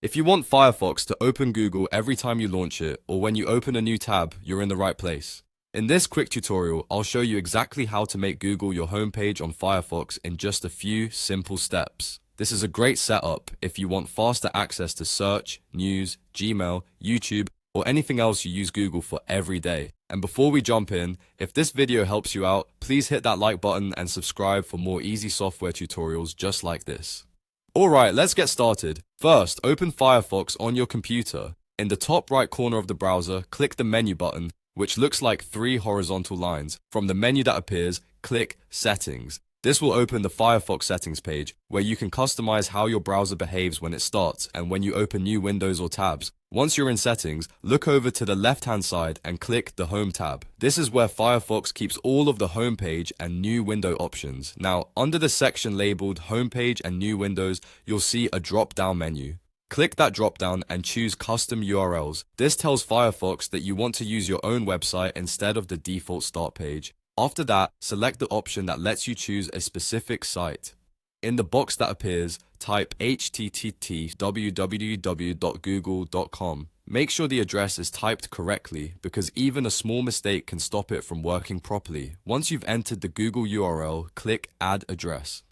If you want Firefox to open Google every time you launch it, or when you open a new tab, you're in the right place. In this quick tutorial, I'll show you exactly how to make Google your homepage on Firefox in just a few simple steps. This is a great setup if you want faster access to search, news, Gmail, YouTube, or anything else you use Google for every day. And before we jump in, if this video helps you out, please hit that like button and subscribe for more easy software tutorials just like this. Alright, let's get started. First, open Firefox on your computer. In the top right corner of the browser, click the menu button, which looks like 3 horizontal lines. From the menu that appears, click Settings. This will open the Firefox settings page, where you can customize how your browser behaves when it starts and when you open new windows or tabs. Once you're in settings, look over to the left-hand side and click the Home tab. This is where Firefox keeps all of the homepage and new window options. Now, under the section labeled Homepage and New Windows, you'll see a drop-down menu. Click that drop-down and choose Custom URLs. This tells Firefox that you want to use your own website instead of the default start page. After that, select the option that lets you choose a specific site. In the box that appears, type http://www.google.com. Make sure the address is typed correctly because even a small mistake can stop it from working properly. Once you've entered the Google URL, click Add Address.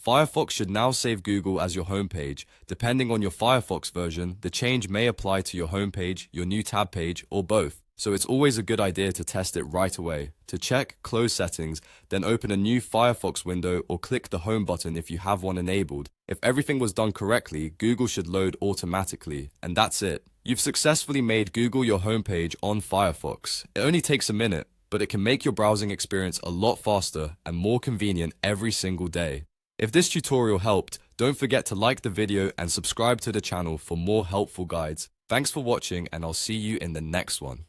Firefox should now save Google as your homepage. Depending on your Firefox version, the change may apply to your homepage, your new tab page, or both. So it's always a good idea to test it right away. To check, close settings, then open a new Firefox window or click the home button if you have one enabled. If everything was done correctly, Google should load automatically. And that's it. You've successfully made Google your homepage on Firefox. It only takes a minute, but it can make your browsing experience a lot faster and more convenient every single day. If this tutorial helped, don't forget to like the video and subscribe to the channel for more helpful guides. Thanks for watching, and I'll see you in the next one.